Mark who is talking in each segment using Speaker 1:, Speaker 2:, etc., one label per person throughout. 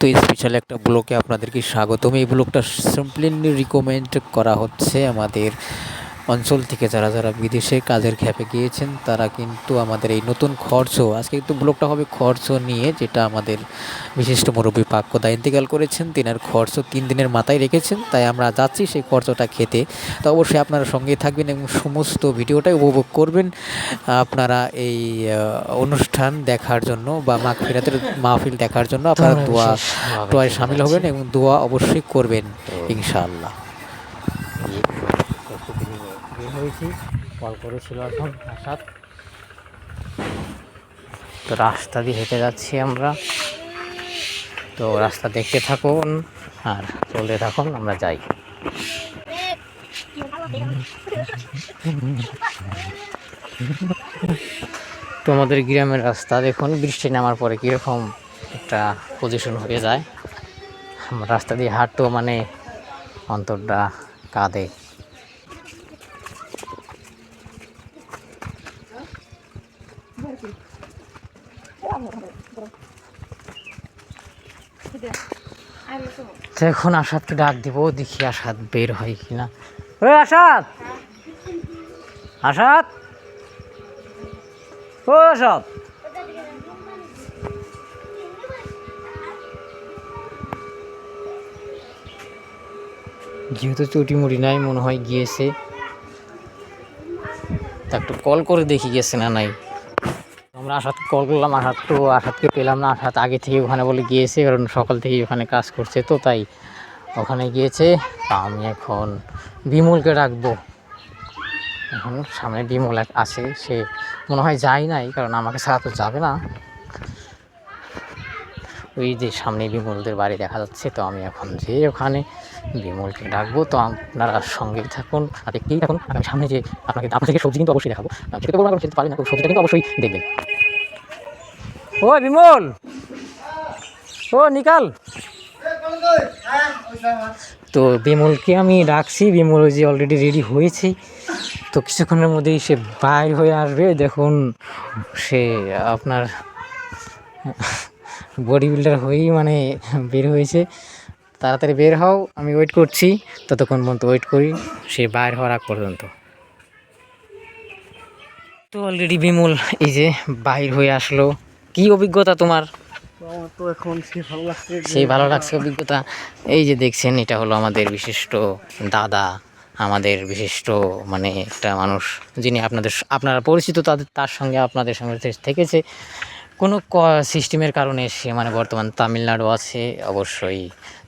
Speaker 1: তো স্পেশাল একটা ব্লগে আপনাদেরকে স্বাগতম। এই ব্লগটা সিম্পলি রিকমেন্ড করা হচ্ছে আমাদের অঞ্চল থেকে যারা যারা বিদেশে কাজের খ্যাপে গিয়েছেন তারা কিন্তু আমাদের এই নতুন খরচ, আজকে কিন্তু ব্লগটা হবে খরচ নিয়ে, যেটা আমাদের বিশিষ্ট মুরব্বী পাক্যদা ইন্তেকাল করেছেন। তিনার খরচ 3 দিনের মাথায় রেখেছেন, তাই আমরা যাচ্ছি সেই খরচটা খেতে। তো অবশ্যই আপনারা সঙ্গে থাকবেন এবং সমস্ত ভিডিওটাই উপভোগ করবেন। আপনারা এই অনুষ্ঠান দেখার জন্য বা মাগফিরাতের মাহফিল দেখার জন্য আপনারা দোয়ায় শামিল হবেন এবং দোয়া অবশ্যই করবেন ইনশাআল্লাহ। হয়েছি কল করেছিল এখন আসাদ, তো রাস্তা দিয়ে হেঁটে যাচ্ছি আমরা। তো রাস্তা দেখতে থাকুন আর চলতে থাকুন, আমরা যাই। তো আমাদের গ্রামের রাস্তা দেখুন বৃষ্টি নামার পরে কীরকম একটা পজিশন হয়ে যায়। রাস্তা দিয়ে হাঁটতেও মানে অন্তরটা কাঁদে। এখন আসাদকে ডাক দিব, দেখি আসাদ বের হয় কিনা। ওই আসাদ, আসাদ, ও আসাদ, যেহেতু চটি মুড়ি নাই মনে হয় গিয়েছে, তা একটু কল করে দেখি গেছে না নাই। আমরা আসাদকে কল করলাম, আসাদকে পেলাম না। আসাদ আগে থেকে ওখানে বলে গিয়েছে, কারণ সকাল থেকে ওখানে কাজ করছে, তো তাই ওখানে গিয়েছে। তা আমি এখন বিমলকে ডাকবো। এখন সামনে বিমল আছে, সে মনে হয় যায় নাই, কারণ আমাকে ছাড়া তো যাবে না। ওই যে সামনে বিমলদের বাড়ি দেখা যাচ্ছে, তো আমি এখন যে ওখানে বিমলকে ডাকবো। তো আপনারা সঙ্গেই থাকুন আর দেখতেই থাকুন। আমি সামনে যে আপনাকে সবজি কিন্তু অবশ্যই দেখাবো, খেতে বলবো না, খেতে পারি না, তো সবজিটা কিন্তু অবশ্যই দেখবেন। ও বিমল, ও নিকাল। তো বিমলকে আমি ডাকছি, বিমল যে অলরেডি রেডি হয়েছে, তো কিছুক্ষণের মধ্যেই সে বাইর হয়ে আসবে। দেখুন সে আপনার বডি বিল্ডার হয়েই মানে বের হয়েছে। তাড়াতাড়ি বের হও, আমি ওয়েট করছি। ততক্ষণ পর্যন্ত ওয়েট করি সে বাইর হওয়ার আগ পর্যন্ত। তো অলরেডি বিমল এই যে বাইর হয়ে আসলো। কি অভিজ্ঞতা তোমার?
Speaker 2: তো এখন
Speaker 1: সেই ভালো লাগছে অভিজ্ঞতা। এই যে দেখছেন, এটা হলো আমাদের বিশিষ্ট দাদা, আমাদের বিশিষ্ট মানে একটা মানুষ যিনি আপনারা পরিচিত, তার সঙ্গে আপনাদের সঙ্গে থেকেছে কোনো সিস্টেমের কারণে। সে মানে বর্তমান তামিলনাড়ু আছে। অবশ্যই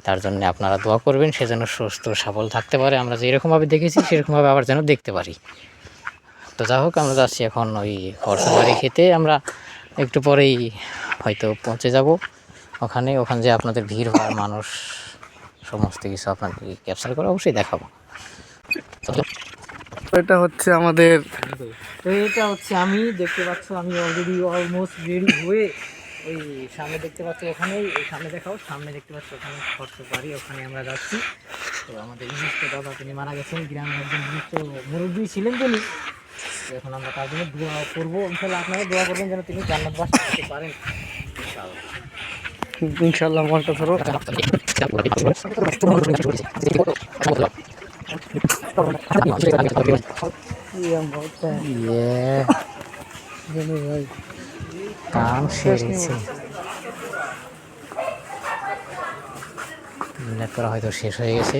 Speaker 1: তার জন্য আপনারা দোয়া করবেন, সে যেন সুস্থ সবল থাকতে পারে। আমরা যেরকমভাবে দেখেছি সেরকমভাবে আবার যেন দেখতে পারি। তো যা হোক, আমরা যাচ্ছি এখন ওই খরচা বাড়ি খেতে। আমরা একটু পরেই হয়তো পৌঁছে যাব ওখানে যে আপনাদের ভিড় হওয়ার মানুষ সমস্ত কিছু আপনাকে ক্যাপচার করে অবশ্যই দেখাবো।
Speaker 2: এটা হচ্ছে আমাদের,
Speaker 1: এটা হচ্ছে আমি দেখতে পাচ্ছ, আমি অলরেডি অলমোস্ট রেডি হয়ে ওই সামনে দেখতে পাচ্ছ, ওখানেই ওই সামনে দেখাও, সামনে দেখতে পাচ্ছ ওখানে খরচ বাড়ি, ওখানে আমরা যাচ্ছি। তো আমাদের বিশিষ্ট দাদা তিনি মারা গেছেন, গ্রামের একজন বিশিষ্ট মুরব্বী ছিলেন তিনি। তো এখন আমরা তার জন্য দোয়া করবো। ইনশাল্লাহ আপনারা দোয়া করবেন যেন তিনি জান্নাতবাস করতে পারেন
Speaker 2: ইনশাল্লাহ। মনটা ধরো।
Speaker 1: কাম সেরেছে, মিলাদ করা হয়তো শেষ হয়ে গেছে।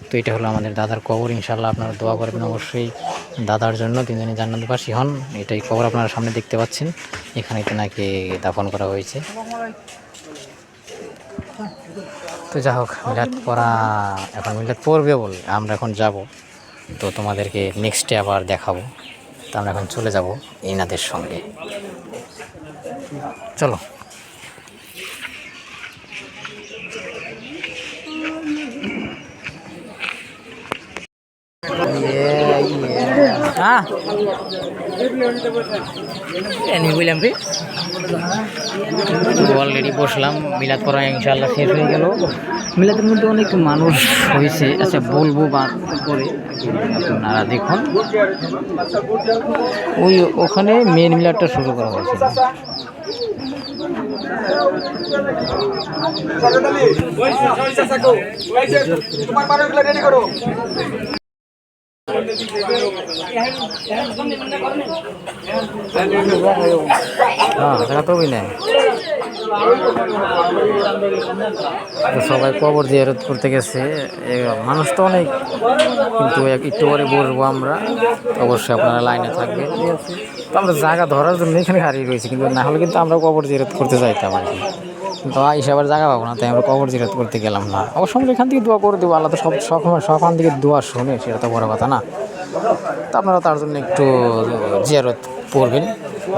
Speaker 1: তো এটা হলো আমাদের দাদার কবর। ইনশাল্লাহ আপনারা দোয়া করবেন অবশ্যই দাদার জন্য, তিনজনই জান্নাতবাসী হন। এটাই কবর আপনারা সামনে দেখতে পাচ্ছেন, এখানে তেনাকে দাফন করা হয়েছে। তো যা হোক, এখন মিলাদ পড়বে বলে আমরা এখন যাব। তো তোমাদেরকে নেক্সটে আবার দেখাবো। তো আমরা এখন চলে যাব এনাদের সঙ্গে, চলো। বললাম রে, অলরেডি বসলাম। মিলাদ পড়া ইনশাল্লাহ শেষ হয়ে গেল। মিলাদের মধ্যে অনেক মানুষ হয়েছে, আচ্ছা বলবো বা করে আপনারা দেখুন। ওই ওখানে মেন মিলাদটা শুরু করা হয়েছিল। জায়গা তো না সবাই কবর জিয়ারত করতে গেছে, মানুষ তো অনেক, কিন্তু একটু পরে বসবো আমরা, অবশ্যই আপনারা লাইনে থাকবেন। তো আমরা জায়গা ধরার জন্য এখানে হারিয়ে রয়েছি, কিন্তু না হলে কিন্তু আমরা কবর জিয়ারত করতে যাইতাম আর কি, কিন্তু হিসাবের জায়গা পাবো না, তাই আমরা কবর জিয়ারত করতে গেলাম না। অবশ্য আমরা এখান থেকে দোয়া করে দেবো, আল্লাহ তো সবখান থেকে দোয়া শুনে, সেটা তো বড় কথা না। তো আপনারা তার জন্য একটু জিয়ারত করবেন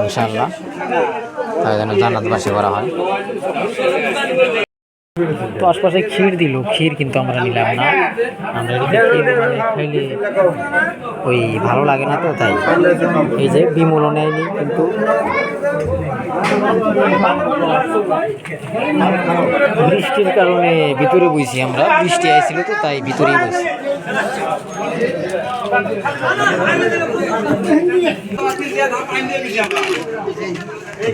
Speaker 1: ইনশাআল্লাহ, তাই যেন জান্নাতবাসী করা হয়। তো আশপাশে ক্ষীর দিল, ক্ষীর কিন্তু আমরা নিলাম না, আমরা এদিকে ক্ষীর মানে খাইলে ওই ভালো লাগে না, তো তাই এই যে বিমলও নেয়নি, কিন্তু বৃষ্টির কারণে ভিতরে বইছি আমরা, বৃষ্টি আইছিল তো তাই ভিতরেই বইছি।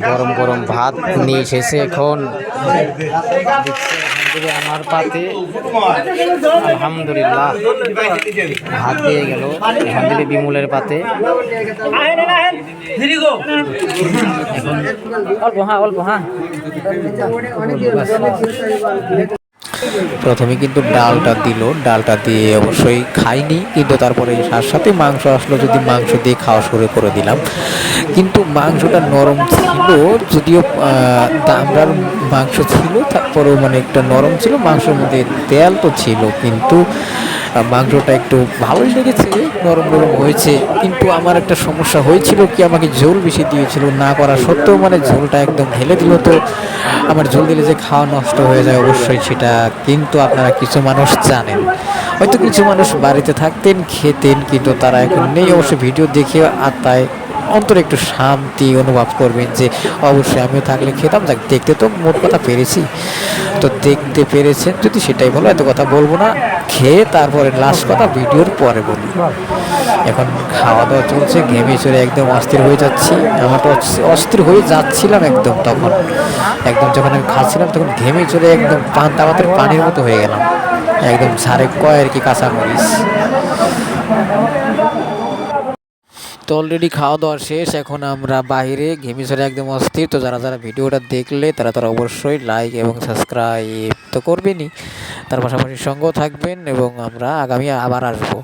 Speaker 1: গরম গরম ভাত নিয়ে এসেছে এখন আমার পাতে, আলহামদুলিল্লাহ ভাত দিয়ে গেল, এখন দিলে বিমলের পাতে। এখন অল্প হ্যাঁ প্রথমে কিন্তু ডালটা দিল, ডালটা দিয়ে অবশ্যই খাইনি, কিন্তু তারপরে তার সাথে মাংস আসলো, যদি মাংস দিয়ে খাওয়া শুরু করে দিলাম। কিন্তু মাংসটা নরম ছিল, যদিও দামড়ার মাংস ছিল, তারপরেও মানে একটা নরম ছিল, মাংসের মধ্যে তেল তো ছিল, কিন্তু মাংসটা একটু ভালোই লেগেছে, নরম নরম হয়েছে। কিন্তু আমার একটা সমস্যা হয়েছিল কি, আমাকে ঝোল বেশি দিয়েছিল, না করা সত্ত্বেও মানে ঝোলটা একদম ঢেলে দিল। তো আমার ঝোল দিলে যে খাওয়া নষ্ট হয়ে যায় অবশ্যই সেটা কিন্তু আপনারা কিছু মানুষ জানেন, হয়তো কিছু মানুষ বাড়িতে থাকতেন খেতেন, কিন্তু তারা এখন নেই। অবশ্যই ভিডিও দেখে আত্মায় অন্তরে একটু শান্তি অনুভব করবেন যে অবশ্যই আমিও থাকলে খেতাম। যাক, দেখতে তো মোট কথা পেরেছি, তো দেখতে পেরেছেন যদি সেটাই বলো, এত কথা বলবো না, খেয়ে তারপরে লাস্ট কথা ভিডিওর পরে বলি। এখন খাওয়া দাওয়া চলছে, ঘেমে চড়ে একদম অস্থির হয়ে যাচ্ছি, আমার তো অস্থির হয়ে যাচ্ছিলাম একদম, তখন একদম যখন আমি খাচ্ছিলাম তখন ঘেমে চড়ে একদম পান্তা ভাতের পানির মতো হয়ে গেলাম, একদম ঝাড়ে কয় আর কি কাঁচামরিচ। তো অলরেডি খাওয়া দাওয়া শেষ, এখন আমরা বাইরে ঘেমে চড়ে একদম অস্থির। তো যারা যারা ভিডিওটা দেখলে তারা অবশ্যই লাইক এবং সাবস্ক্রাইব তো করবেনই, তার পাশাপাশি সঙ্গেও থাকবেন, এবং আমরা আগামী আবার আসবো।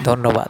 Speaker 1: ধন্যবাদ।